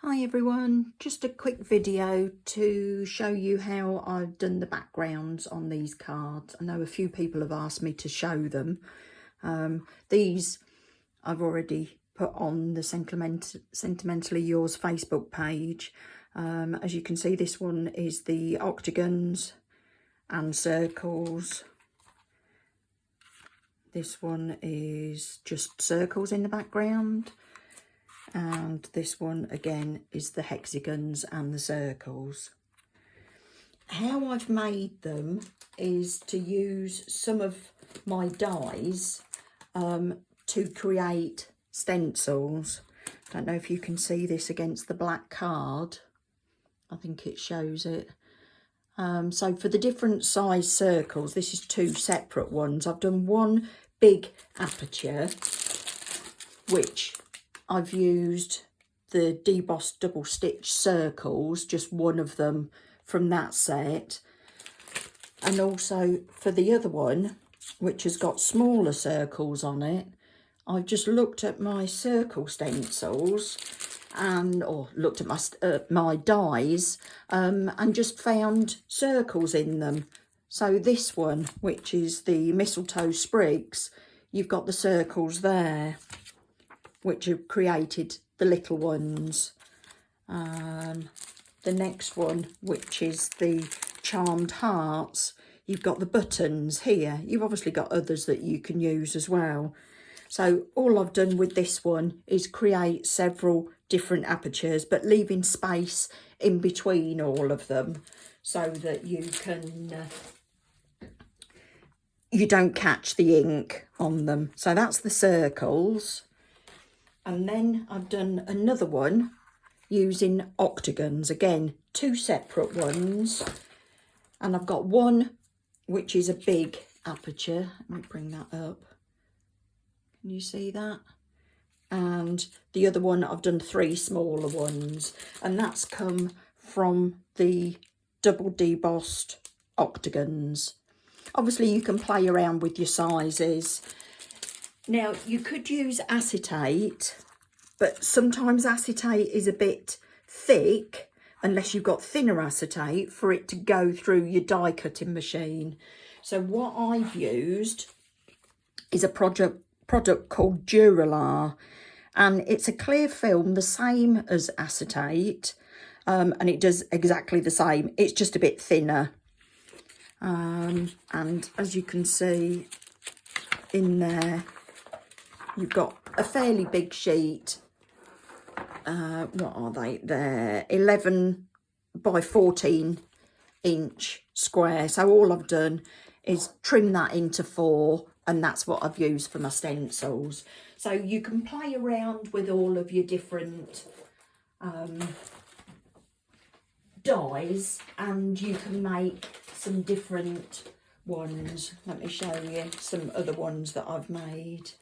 Hi everyone, just a quick video to show you how I've done the backgrounds on these cards. I know a few people have asked me to show them. These I've already put on the Sentimentally Yours Facebook page. As you can see, this one is the octagons and circles. This one is just circles in the background. And this one again is the hexagons and the circles. How I've made them is to use some of my dies to create stencils. Don't know if you can see this against the black card. I think it shows it. So for the different size circles, this is two separate ones. I've done one big aperture, which I've used the debossed double stitch circles, just one of them from that set. And also for the other one, which has got smaller circles on it, I've just looked at my circle stencils or looked at my dies and just found circles in them. So this one, which is the mistletoe sprigs, you've got the circles there, which have created the little ones. The next one, which is the charmed hearts, you've got the buttons here. You've obviously got others that you can use as well. So all I've done with this one is create several different apertures, but leaving space in between all of them so that you can you don't catch the ink on them. So that's the circles. And then I've done another one using octagons. Again, two separate ones. And I've got one which is a big aperture. Let me bring that up. Can you see that? And the other one, I've done three smaller ones. And that's come from the double debossed octagons. Obviously, you can play around with your sizes. Now, you could use acetate, but sometimes acetate is a bit thick, unless you've got thinner acetate, for it to go through your die cutting machine. So what I've used is a product called Duralar, and it's a clear film, the same as acetate, and it does exactly the same. It's just a bit thinner. And as you can see in there, you've got a fairly big sheet. What are they there? 11 by 14 inch square. So all I've done is trim that into 4, and that's what I've used for my stencils. So you can play around with all of your different dies, and you can make some different ones. Let me show you some other ones that I've made.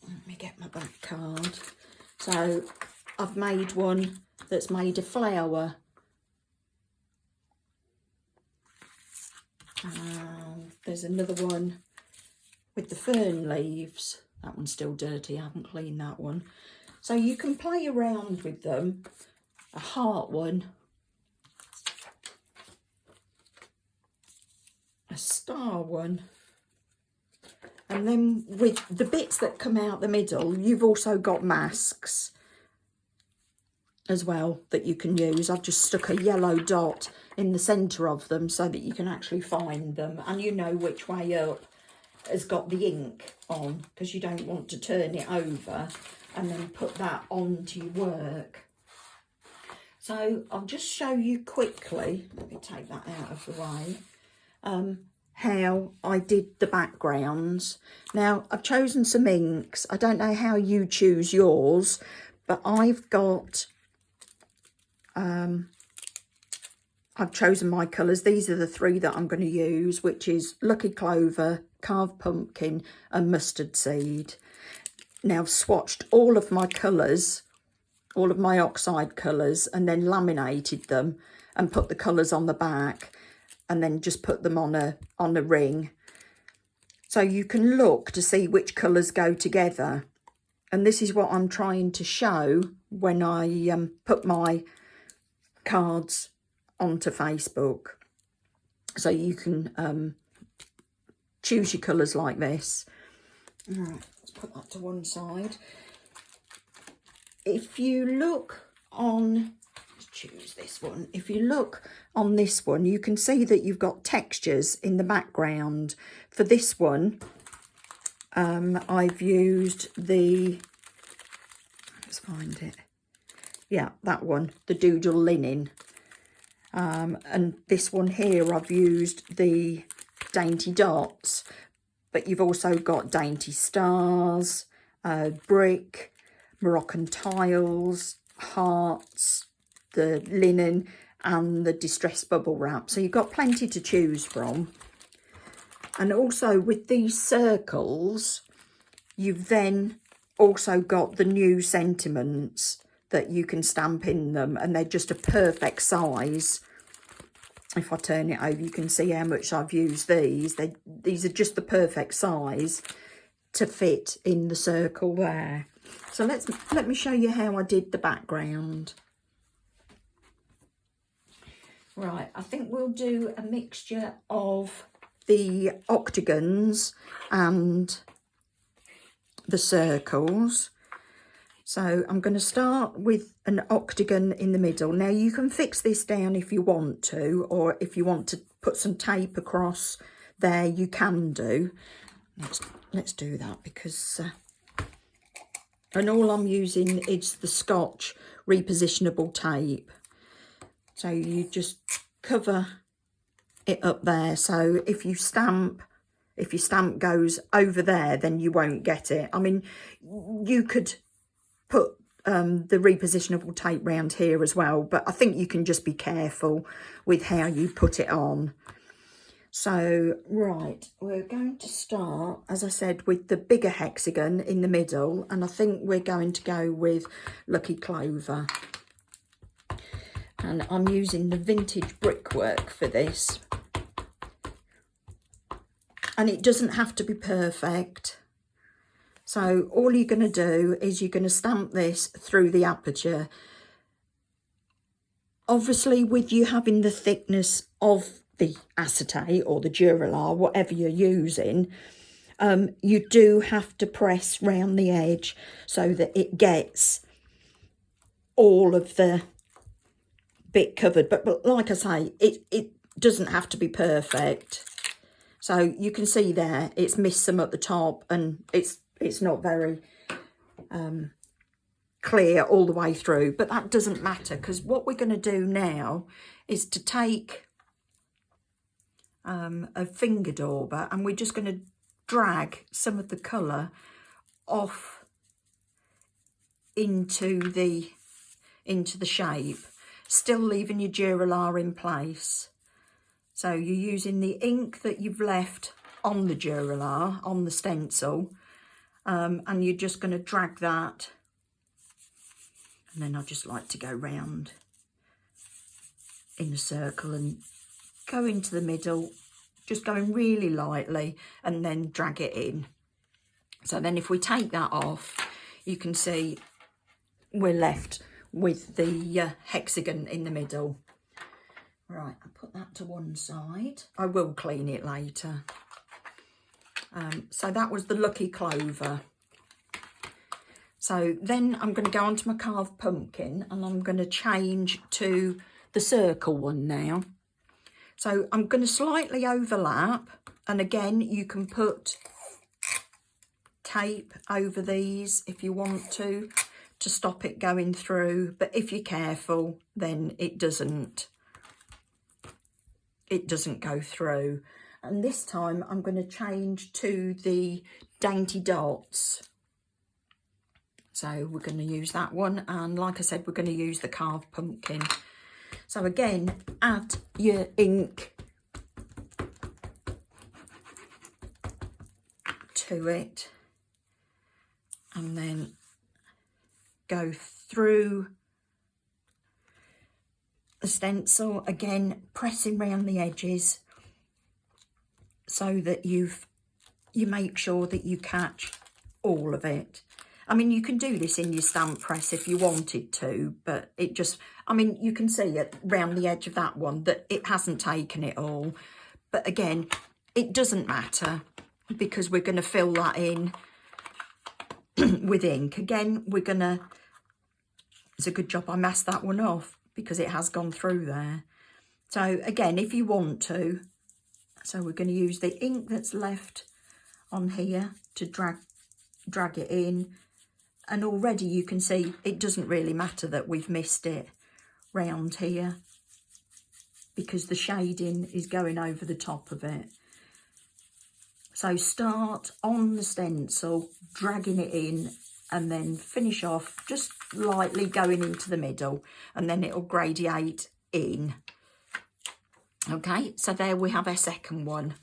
Let me get my back card. So I've made one that's made a flower. There's another one with the fern leaves. That one's still dirty, I haven't cleaned that one. So you can play around with them. A heart one. A star one. And then with the bits that come out the middle, you've also got masks as well that you can use. I've just stuck a yellow dot in the centre of them so that you can actually find them. And you know which way up has got the ink on, because you don't want to turn it over and then put that onto your work. So I'll just show you quickly, let me take that out of the way, how I did the backgrounds. Now, I've chosen some inks. I don't know how you choose yours, but I've got, I've chosen my colours. These are the 3 that I'm going to use, which is Lucky Clover, Carved Pumpkin and Mustard Seed. Now, I've swatched all of my colours, all of my oxide colours, and then laminated them and put the colours on the back, and then just put them on a ring. So you can look to see which colours go together. And this is what I'm trying to show when I put my cards onto Facebook. So you can choose your colours like this. All right, let's put that to one side. If you look on, let's choose this one. If you look on this one, you can see that you've got textures in the background. For this one, I've used the, let's find it. Yeah, that one, the Doodle Linen. And this one here, I've used the Dainty Dots, but you've also got Dainty Stars, brick, Moroccan tiles, hearts, the linen, and the distressed bubble wrap. So you've got plenty to choose from. And also with these circles, you've then also got the new sentiments that you can stamp in them, and they're just a perfect size. If I turn it over, you can see how much I've used these. These are just the perfect size to fit in the circle there. So let me show you how I did the background. Right, I think we'll do a mixture of the octagons and the circles. So I'm going to start with an octagon in the middle. Now you can fix this down if you want to, or if you want to put some tape across there, you can do. Let's do that, because and all I'm using is the Scotch repositionable tape. So you just cover it up there. So if your stamp goes over there, then you won't get it. I mean, you could put the repositionable tape round here as well, but I think you can just be careful with how you put it on. So right, we're going to start, as I said, with the bigger hexagon in the middle, and I think we're going to go with Lucky Clover. And I'm using the vintage brickwork for this, and it doesn't have to be perfect. So all you're going to do is you're going to stamp this through the aperture. Obviously, with you having the thickness of the acetate or the Duralar, whatever you're using, you do have to press round the edge so that it gets all of the bit covered. But like I say, it doesn't have to be perfect. So you can see there, it's missed some at the top, and it's not very clear all the way through, but that doesn't matter, because what we're going to do now is to take a finger dauber, and we're just going to drag some of the colour off into the shape, still leaving your Duralar in place. So you're using the ink that you've left on the Duralar, on the stencil, and you're just going to drag that, and then I just like to go round in a circle and go into the middle, just going really lightly, and then drag it in. So then if we take that off, you can see we're left with the hexagon in the middle. Right, I'll put that to one side. I will clean it later. So that was the Lucky Clover. So then I'm going to go on to my carved pumpkin, and I'm going to change to the circle one now. So I'm going to slightly overlap, and again, you can put tape over these if you want to stop it going through. But if you're careful, then it doesn't go through. And this time I'm going to change to the Dainty Dots. So we're going to use that one, and like I said, we're going to use the carved pumpkin. So again, add your ink to it, and then go through the stencil, again pressing around the edges so that you make sure that you catch all of it. I mean, you can do this in your stamp press if you wanted to, but it just, I mean, you can see it round the edge of that one that it hasn't taken it all. But again, it doesn't matter because we're going to fill that in with ink. Again, we're going to, it's a good job I masked that one off because it has gone through there. So again, if you want to, so we're going to use the ink that's left on here to drag it in. And already you can see it doesn't really matter that we've missed it round here because the shading is going over the top of it. So start on the stencil, dragging it in, and then finish off just lightly going into the middle, and then it'll gradiate in. Okay, so there we have our second one.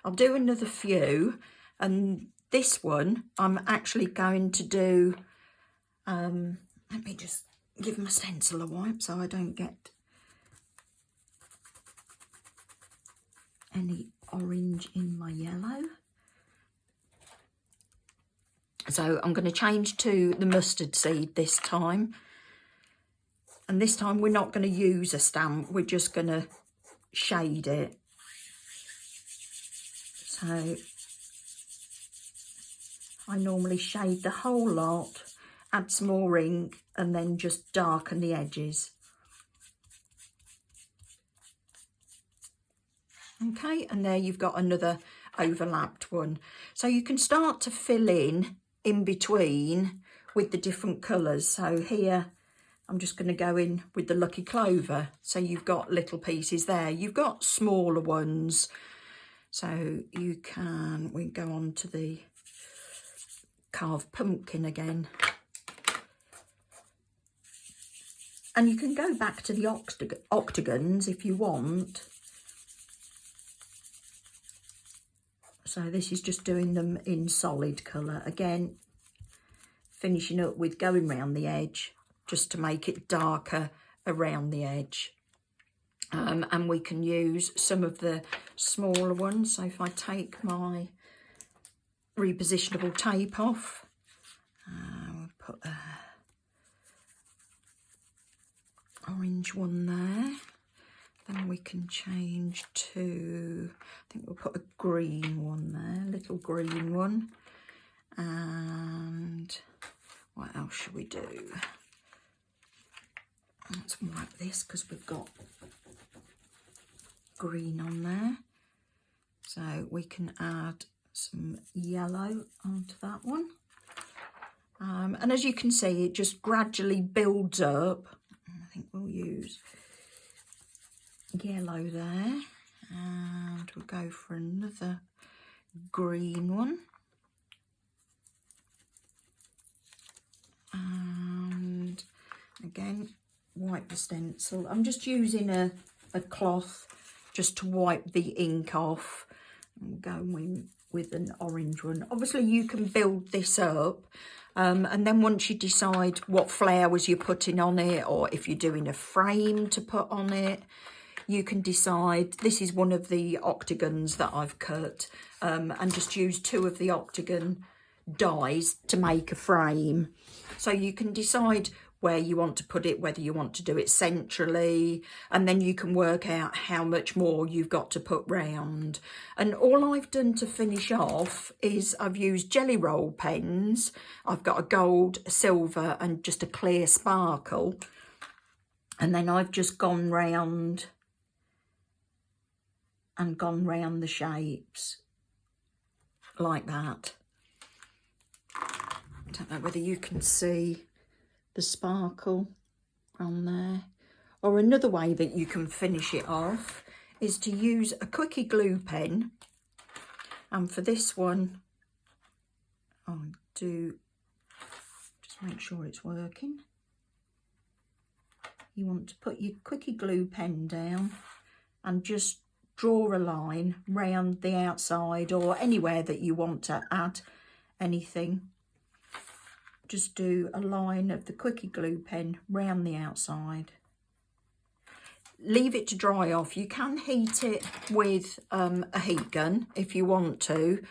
I'll do another few, and this one I'm actually going to do, let me just give my stencil a wipe so I don't get any orange in my yellow. So I'm going to change to the mustard seed this time. And this time we're not going to use a stamp, we're just going to shade it. So I normally shade the whole lot, add some more ink, and then just darken the edges. Okay, and there you've got another overlapped one. So you can start to fill in between with the different colours. So here I'm just going to go in with the Lucky Clover. So you've got little pieces there. You've got smaller ones. So you can, we go on to the carved pumpkin again. And you can go back to the octagons if you want. So this is just doing them in solid colour. Again, finishing up with going round the edge just to make it darker around the edge. And we can use some of the smaller ones. So if I take my repositionable tape off, we'll put a orange one there. Then we can change to, I think we'll put a green one there, little green one. And what else should we do? Let's wipe this because we've got green on there. So we can add some yellow onto that one. And as you can see, it just gradually builds up. I think we'll use yellow there, and we'll go for another green one. And again, wipe the stencil. I'm just using a cloth just to wipe the ink off. I'm going with an orange one. Obviously you can build this up, and then once you decide what flowers you're putting on it, or if you're doing a frame to put on it, you can decide. This is one of the octagons that I've cut, and just use 2 of the octagon dies to make a frame. So you can decide where you want to put it, whether you want to do it centrally, and then you can work out how much more you've got to put round. And all I've done to finish off is I've used jelly roll pens. I've got a gold, a silver, and just a clear sparkle. And then I've just gone round and gone round the shapes like that. I don't know whether you can see the sparkle on there. Or another way that you can finish it off is to use a quickie glue pen. And for this one, I'll do, just make sure it's working. You want to put your quickie glue pen down and just draw a line round the outside or anywhere that you want to add anything. Just do a line of the quickie glue pen round the outside. Leave it to dry off. You can heat it with a heat gun if you want to,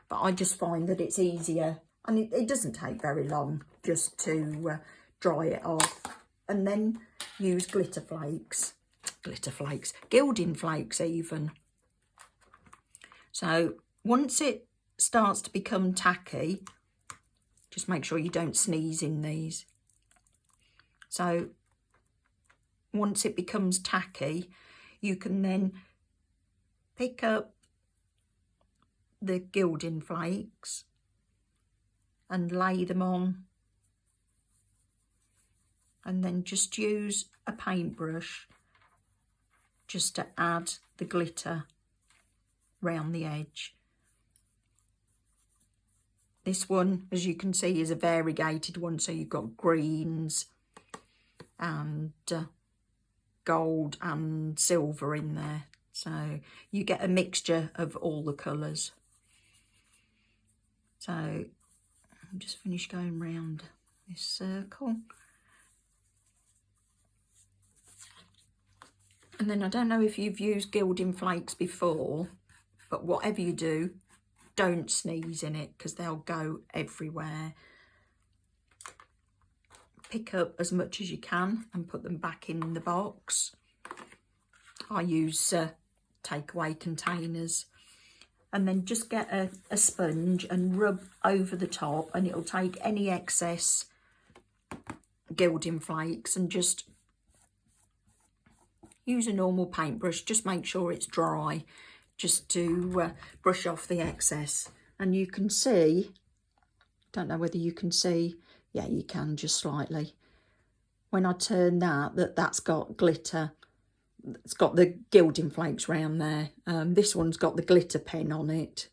but I just find that it's easier And it doesn't take very long just to dry it off. And then use glitter flakes, gilding flakes even. So once it starts to become tacky, just make sure you don't sneeze in these. So once it becomes tacky, you can then pick up the gilding flakes and lay them on, and then just use a paintbrush just to add the glitter round the edge. This one, as you can see, is a variegated one, so you've got greens and gold and silver in there, so you get a mixture of all the colours. So I'll just finish going round this circle. And then I don't know if you've used gilding flakes before, but whatever you do, don't sneeze in it because they'll go everywhere. Pick up as much as you can and put them back in the box. I use takeaway containers. And then just get a sponge and rub over the top, and it'll take any excess gilding flakes, and just use a normal paintbrush. Just make sure it's dry, just to brush off the excess. And you can see, don't know whether you can see, yeah, you can just slightly. When I turn that's got glitter. It's got the gilding flakes round there. This one's got the glitter pen on it.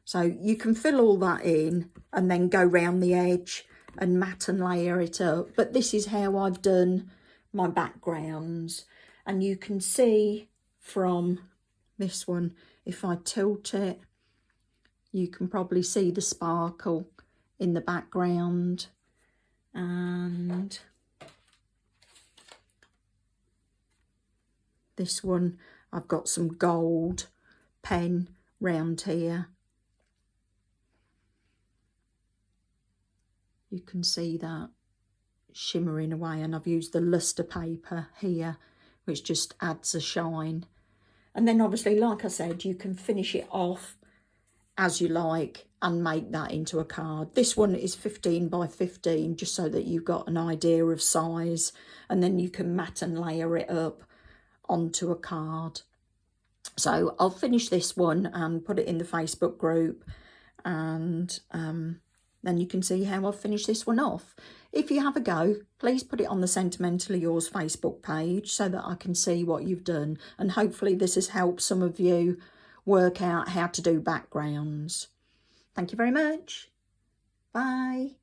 So you can fill all that in and then go round the edge and matte and layer it up. But this is how I've done my backgrounds. And you can see from this one, if I tilt it, you can probably see the sparkle in the background. And this one, I've got some gold pen round here. You can see that shimmering away, and I've used the luster paper here, which just adds a shine. And then obviously, like I said, you can finish it off as you like and make that into a card. This one is 15 by 15, just so that you've got an idea of size, and then you can matte and layer it up onto a card. So I'll finish this one and put it in the Facebook group, and then you can see how I've finished this one off. If you have a go, please put it on the Sentimentally Yours Facebook page so that I can see what you've done, and hopefully this has helped some of you work out how to do backgrounds. Thank you very much. Bye.